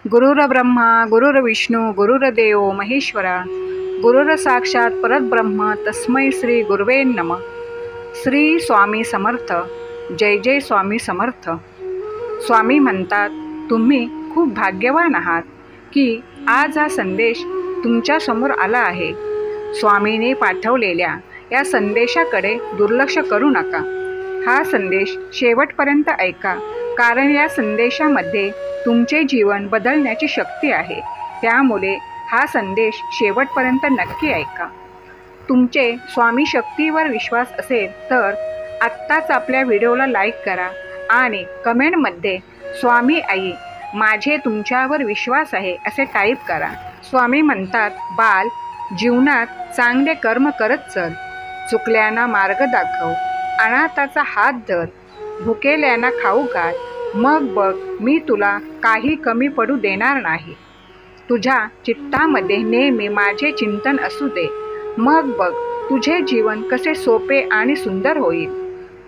गुरुर्ब्रह्मा गुरुर्विष्णू गुरुर्देव महेश्वरा गुरुर साक्षात परब्रह्म तस्मै श्री गुरुवे नमः। श्री स्वामी समर्थ। जय जय स्वामी समर्थ। स्वामी म्हणतात, तुम्ही खूप भाग्यवान आहात की आज हा संदेश तुमच्या समोर आला आहे। स्वामीने पाठवलेल्या या संदेशाकडे दुर्लक्ष करू नका। हा संदेश शेवटपर्यंत ऐका, कारण या संदेशामध्ये तुमचे जीवन बदलण्याची शक्ती आहे। त्यामुळे हा संदेश शेवटपर्यंत नक्की ऐका। तुमचे स्वामी शक्तीवर विश्वास असेल तर आत्ताच आपल्या व्हिडिओला लाईक करा आणि कमेंटमध्ये स्वामी आई माझे तुमच्यावर विश्वास आहे असे टाईप करा। स्वामी म्हणतात, बाल, जीवनात चांगले कर्म करत चल, चुकल्यांना मार्ग दाखव, अनाथाचा हात धर, भुकेल्यांना खाऊ घाल, मग बघ मी तुला काही कमी पडू देणार नाही। तुझ्या चित्तामध्ये नेहमी माझे चिंतन असू दे, मग बघ तुझे जीवन कसे सोपे आणि सुंदर होईल।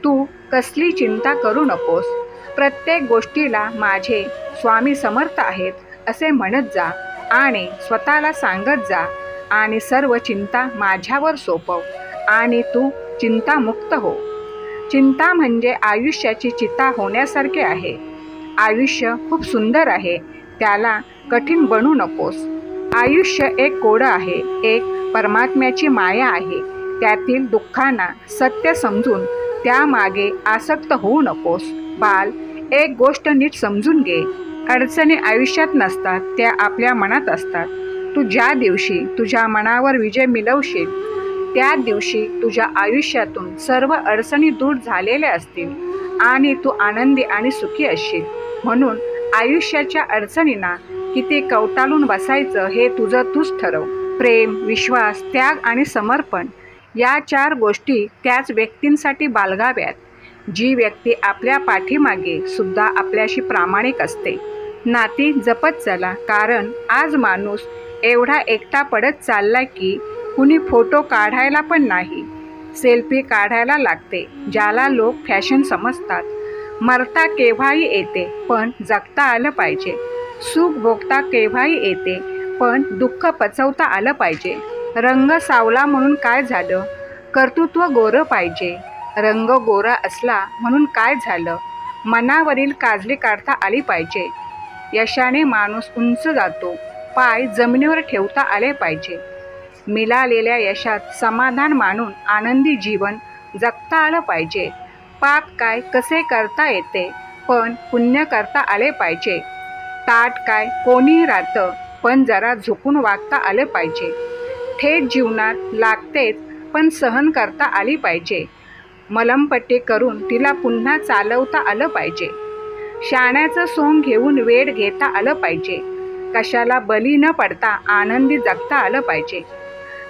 तू कसली चिंता करू नकोस, प्रत्येक गोष्टीला माझे स्वामी समर्थ आहेत असे म्हणत जा आणि स्वतःला सांगत जा आणि सर्व चिंता माझ्यावर सोपव आणि तू चिंतामुक्त हो। चिंता म्हणजे आयुष्याची चिता होण्यासारखे आहे। आयुष्य खूप सुंदर आहे, त्याला कठीण बनू नकोस। आयुष्य एक कोडं आहे, एक परमात्म्याची माया आहे। त्यातील दुःखांना सत्य समजून त्यामागे आसक्त होऊ नकोस। बाल, एक गोष्ट नीट समजून घे, अडचणी आयुष्यात नसतात, त्या आपल्या मनात असतात। तू ज्या दिवशी तुझ्या मनावर विजय मिळवशील त्या दिवशी तुझ्या आयुष्यातून सर्व अडचणी दूर झालेल्या असतील आणि तू आनंदी आणि सुखी असशील। म्हणून आयुष्याच्या अडचणींना किती कवटाळून बसायचं हे तुझं तूच ठरव। प्रेम, विश्वास, त्याग आणि समर्पण या 4 गोष्टी त्याच व्यक्तींसाठी बाळगाव्यात जी व्यक्ती आपल्या पाठीमागे सुद्धा आपल्याशी प्रामाणिक असते। नाती जपत चला, कारण आज माणूस एवढा एकटा पडत चालला की कुणी फोटो काढायला पण नाही, सेल्फी काढायला लागते, ज्याला लोक फॅशन समजतात। मरता केव्हाही येते, पण जगता आलं पाहिजे। सुख भोगता केव्हाही येते, पण दुःख पचवता आलं पाहिजे। रंग सावला म्हणून काय झालं, कर्तृत्व गोरं पाहिजे। रंग गोरा असला म्हणून काय झालं, मनावरील काजळी काढता आली पाहिजे। यशाने माणूस उंच जातो, पाय जमिनीवर ठेवता आले पाहिजे। मिळालेल्या यशात समाधान मानून आनंदी जीवन जगता आलं पाहिजे। पाप काय कसे करता येते, पण पुण्य करता आले पाहिजे। ताट काय कोणीही राहतं, पण जरा झुकून वागता आले पाहिजे। थेट जीवनात लागतेच, पण सहन करता आली पाहिजे। मलमपट्टी करून तिला पुन्हा चालवता आलं पाहिजे। शाण्याचं सोंग घेऊन वेळ घेता आलं पाहिजे। कशाला बली न पडता आनंदी जगता आलं पाहिजे।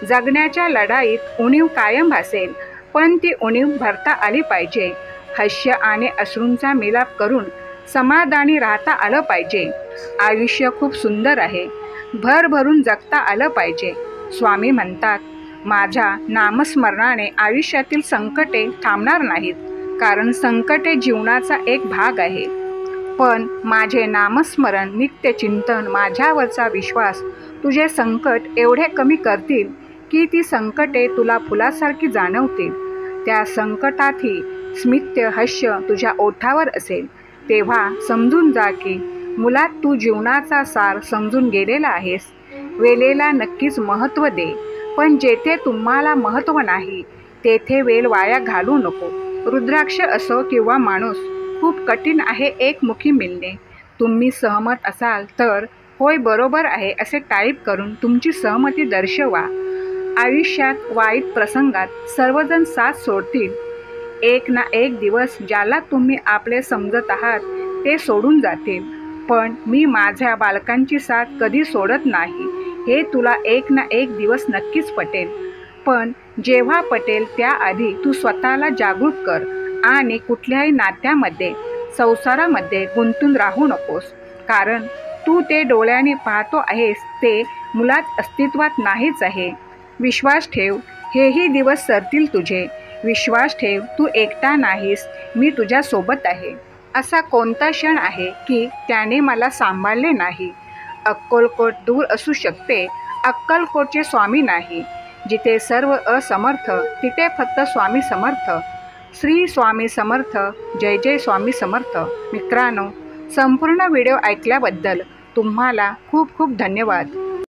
जगण्याच्या लढाईत उणीव कायम असेल, पण ती उणीव भरता आली पाहिजे। हास्य आणि अश्रूंचा मिलाप करून समाधानी राहता आलं पाहिजे। आयुष्य खूप सुंदर आहे, भरभरून जगता आलं पाहिजे। स्वामी म्हणतात, माझ्या नामस्मरणाने आयुष्यातील संकटे थांबणार नाहीत, कारण संकटे जीवनाचा एक भाग आहे। पण माझे नामस्मरण, नित्य चिंतन, माझ्यावरचा विश्वास तुझे संकट एवढे कमी करतील की ती संकटे तुला फुलासारखी जाणवतील। त्या संकटातही स्मित हास्य तुझ्या ओठावर असेल, तेव्हा समजून जा की मुळात तू जीवनाचा सार समजून गेलेला आहेस। वेळेला नक्कीच महत्त्व दे, पण जेथे तुम्हाला महत्त्व नाही तेथे वेळ वाया घालवू नको। रुद्राक्ष असो किंवा माणूस, खूप कठीण आहे एकमुखी मिळणे। तुम्ही सहमत असाल तर होय बरोबर आहे असे टाईप करून तुमची सहमती दर्शवा। आयुष्यात वाईट प्रसंगात सर्वजण साथ सोडतील, एक ना एक दिवस ज्याला तुम्ही आपले समजत आहात ते सोडून जातील। पण मी माझ्या बालकांची साथ कधी सोडत नाही हे तुला एक ना एक दिवस नक्कीच पटेल। पण जेव्हा पटेल त्याआधी तू स्वतःला जागृत कर आणि कुठल्याही नात्यामध्ये, संसारामध्ये गुंतून राहू नकोस, कारण तू ते डोळ्यांनी पाहतो आहेस ते मुळात अस्तित्वात नाहीच आहे। विश्वास ठेव, हेही दिवस सरतील तुझे। विश्वास ठेव, तू एकटा नाहीस, मी तुझ्या सोबत आहे। असा कोणता क्षण आहे की त्याने मला सांभाळले नाही, अक्कलकोट दूर असू शकते, अक्कलकोटचे स्वामी नाही. जिथे सर्व असमर्थ तिथे फक्त स्वामी समर्थ. श्री स्वामी समर्थ. जय जय स्वामी समर्थ. मित्रांनो, संपूर्ण व्हिडिओ ऐकल्याबद्दल तुम्हाला खूप खूप धन्यवाद.